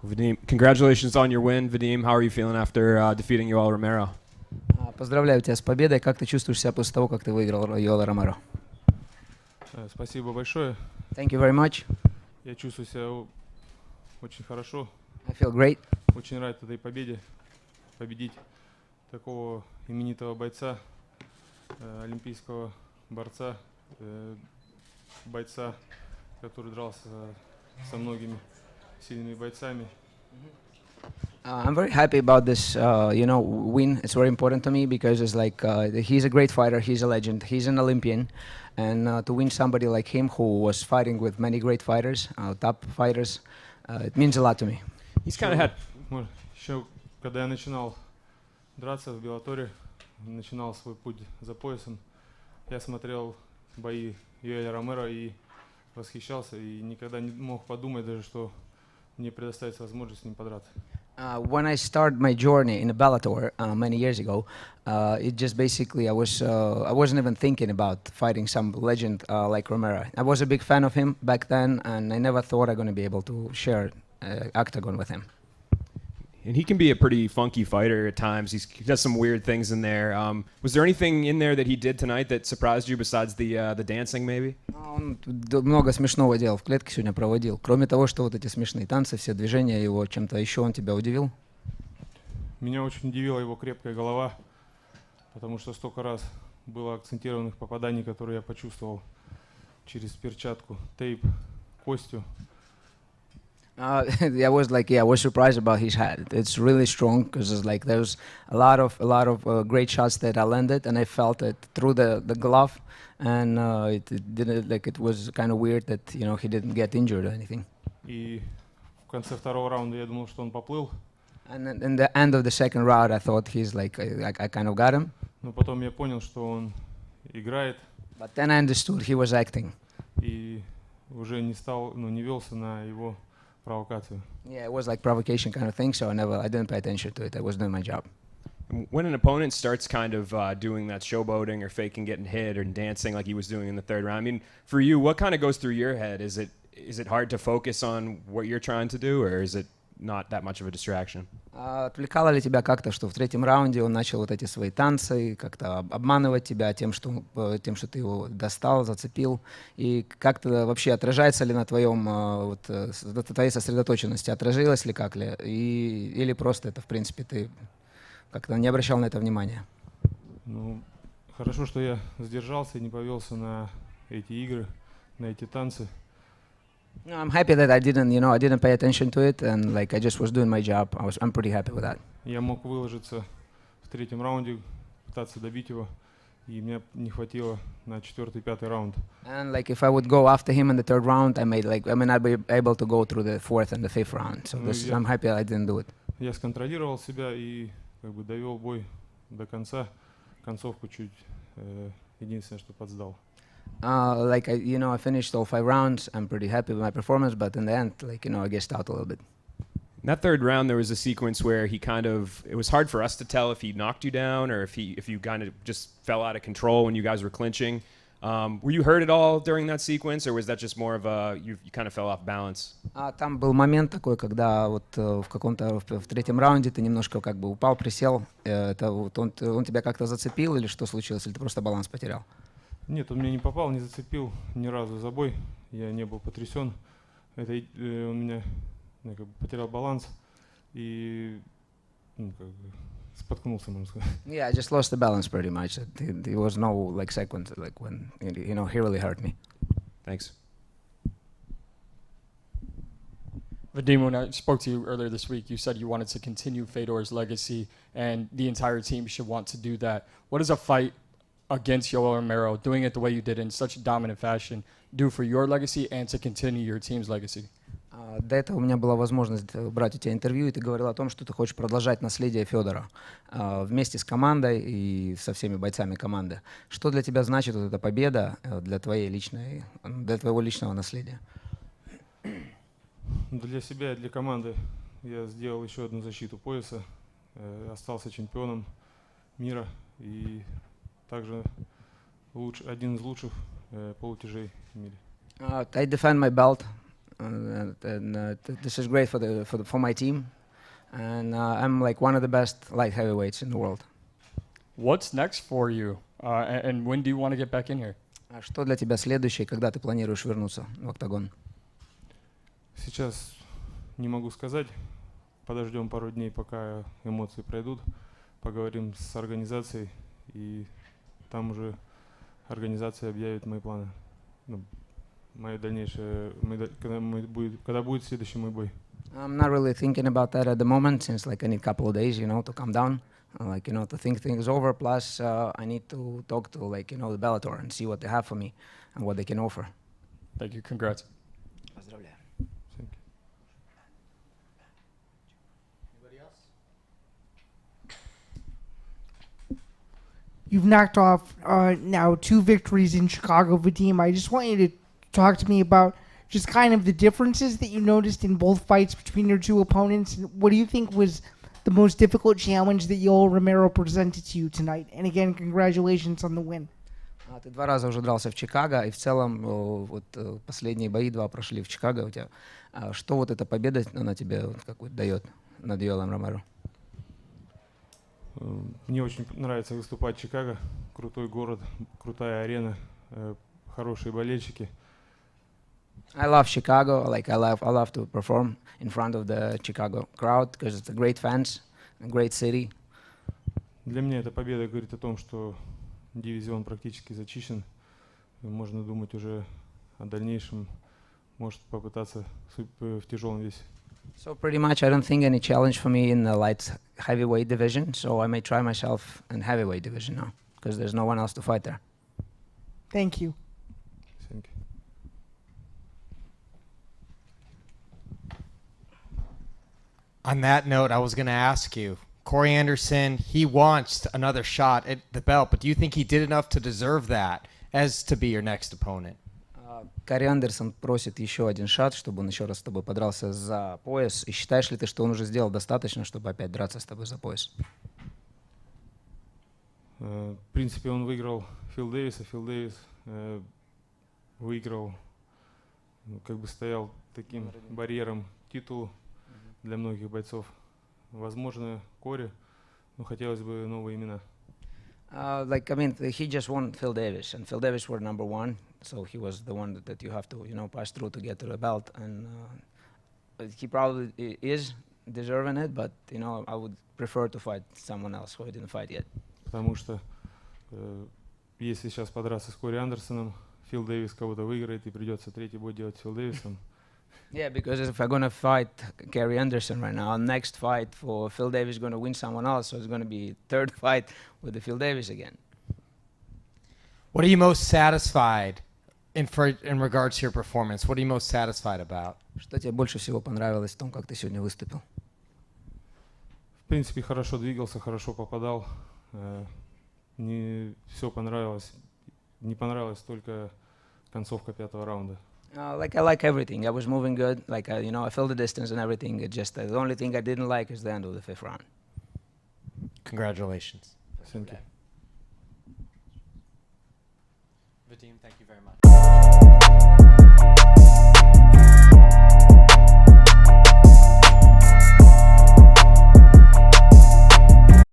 Vadim, congratulations on your win. Vadim, how are you feeling after defeating Yoel Romero? Поздравляю тебя с победой. Как ты чувствуешь себя после того, как ты выиграл Йола Ромеро? Спасибо большое. Thank you very much. Я чувствую себя очень хорошо. I feel great. Очень рад этой победе. Победить такого именитого бойца, олимпийского борца, бойца, который дрался со многими сильными бойцами. I'm very happy about this, win. It's very important to me because it's like he's a great fighter, he's a legend, he's an Olympian, and to win somebody like him who was fighting with many great fighters, top fighters, it means a lot to me. He's kind of had. Еще когда я начинал драться в Беллаторе, начинал свой путь за поясом, я смотрел бои Йоэля Ромеро и восхищался, и никогда не мог подумать даже, что мне предоставится возможность с ним подраться. When I started my journey in the Bellator many years ago, it just basically I wasn't even thinking about fighting some legend like Romero. I was a big fan of him back then, and I never thought I'm going to be able to share octagon with him. And he can be a pretty funky fighter at times. He does some weird things in there. Was there anything in there that he did tonight that surprised you besides the dancing, maybe? Он много смешного дел в клетке сегодня проводил. Кроме того, что вот эти смешные танцы, все движения его, чем-то еще он тебя удивил? Меня очень удивила его крепкая голова, потому что столько раз было акцентированных попаданий, которые я почувствовал через перчатку, тейп, костью. I was surprised about his head. It's really strong because it's like there's a lot of great shots that I landed, and I felt it through the glove, and it didn't like it was kind of weird that he didn't get injured or anything. И в конце второго раунда я думал, что он поплыл. And then in the end of the second round, I thought he's like I kind of got him. Но потом я понял, что он играет. But then I understood he was acting. И уже не велся на его провокацию. Yeah, it was like provocation kind of thing, so I didn't pay attention to it. I was doing my job. When an opponent starts kind of doing that showboating or faking getting hit or dancing like he was doing in the third round, I mean, for you, what kind of goes through your head? Is it hard to focus on what you're trying to do, or is it not that much of a distraction? Отвлекало ли тебя как-то, что в третьем раунде он начал вот эти свои танцы, как-то обманывать тебя тем, что ты его достал, зацепил? И как-то вообще отражается ли на твоей сосредоточенности? Отразилось ли как ли? Или просто это, в принципе, ты как-то не обращал на это внимания? Ну, хорошо, что я сдержался и не повелся на эти игры, на эти танцы. No, I'm happy that I didn't pay attention to it, and like I just was doing my job. I'm pretty happy with that. Я мог выложиться в третьем раунде, пытаться добить его, и мне не хватило на четвертый, пятый раунд. And like if I would go after him in the third round, I'd be able to go through the fourth and the fifth round. So I'm happy I didn't do it. Я сконтролировал себя и как бы довел бой до конца, концовку чуть единственное, что подсдал. I finished all 5 rounds. I'm pretty happy with my performance, but in the end, I gassed out a little bit. In that third round, there was a sequence where it was hard for us to tell if he knocked you down or if you kind of just fell out of control when you guys were clinching. Were you hurt at all during that sequence, or was that just more of you kind of fell off balance? Там был момент такой, когда вот в третьем раунде ты немножко как бы упал, присел. Это вот он тебя как-то зацепил или что случилось, или ты просто баланс потерял? Нет, он меня не попал, не зацепил ни разу за бой. Я не был потрясен. Он меня как бы потерял баланс и как бы споткнулся, можно сказать. Yeah, I just lost the balance pretty much. There was no sequence when he really hurt me. Thanks. Vadim, when I spoke to you earlier this week, you said you wanted to continue Fedor's legacy, and the entire team should want to do that. What does a fight against Yoel Romero, doing it the way you did in such a dominant fashion, do for your legacy and to continue your team's legacy? До этого у меня была возможность брать у тебя интервью, и ты говорил о том, что ты хочешь продолжать наследие Федора вместе с командой и со всеми бойцами команды. Что для тебя значит вот эта победа для твоего личного наследия? Для себя и для команды я сделал еще одну защиту пояса, остался чемпионом мира и также один из лучших полутяжей в мире. I defend my belt This is great for my team, and I'm like one of the best light heavyweights in the world. What's next for you? And when do you want to get back in here? А что для тебя следующее, когда ты планируешь вернуться в октагон? Сейчас не могу сказать. Подождем пару дней, пока эмоции пройдут. Поговорим с организацией, и там уже организация объявит мои планы. Ну, мое дальнейшее, когда будет следующий мой бой. I'm not really thinking about that at the moment, since like I need a couple of days, to calm down, to think things over. Plus, I need to talk to the Bellator and see what they have for me and what they can offer. Thank you. Congrats. Поздравляю. Thank you. You've knocked off now 2 victories in Chicago, Vadim. I just want you to talk to me about just kind of the differences that you noticed in both fights between your 2 opponents. And what do you think was the most difficult challenge that Yoel Romero presented to you tonight? And again, congratulations on the win. Ты 2 раза уже дрался в Чикаго, и в целом последние бои 2 прошли в Чикаго у тебя. Что вот эта победа, она тебе какую-то дает над Йоэлом Ромеро? Мне очень нравится выступать в Чикаго. Крутой город, крутая арена, хорошие болельщики. I love Chicago. I love to perform in front of the Chicago crowd because it's a great fans, a great city. Для меня эта победа говорит о том, что дивизион практически зачищен. Можно думать уже о дальнейшем, может попытаться в тяжелом весе. So pretty much, I don't think any challenge for me in the light heavyweight division. So I may try myself in heavyweight division now because there's no one else to fight there. Thank you. Thank you. On that note, I was going to ask you, Corey Anderson, he wants another shot at the belt, but do you think he did enough to deserve that as to be your next opponent? Корey Андерсон просит еще один шанс, чтобы он еще раз с тобой подрался за пояс. И считаешь ли ты, что он уже сделал достаточно, чтобы опять драться с тобой за пояс? В принципе, он выиграл Фил Дэвиса. Фил Дэвис выиграл, как бы стоял таким барьером к титулу для многих бойцов. Возможно, Кори, но хотелось бы новые имена. He just won Phil Davis, and Phil Davis were number 1, so he was the one that you have to, pass through to get to the belt, and he probably is deserving it, but, I would prefer to fight someone else who didn't fight yet. Потому что если сейчас подраться с Кори Андерсоном, Фил Дэвис кого-то выиграет, и придется третий бой делать с Фил Дэвисом. Yeah, because if I'm going to fight Corey Anderson right now, next fight for Phil Davis is going to win someone else, so it's going to be 3rd fight with the Phil Davis again. What are you most satisfied in regards to your performance? What are you most satisfied about? Что тебе больше всего понравилось в том, как ты сегодня выступил? В принципе, хорошо двигался, хорошо попадал. Не все понравилось. Не понравилась только концовка 5-го раунда. I like everything. I was moving good. I filled the distance and everything. It just the only thing I didn't like is the end of the 5th round. Congratulations. Thank you. Vadim, thank you very much.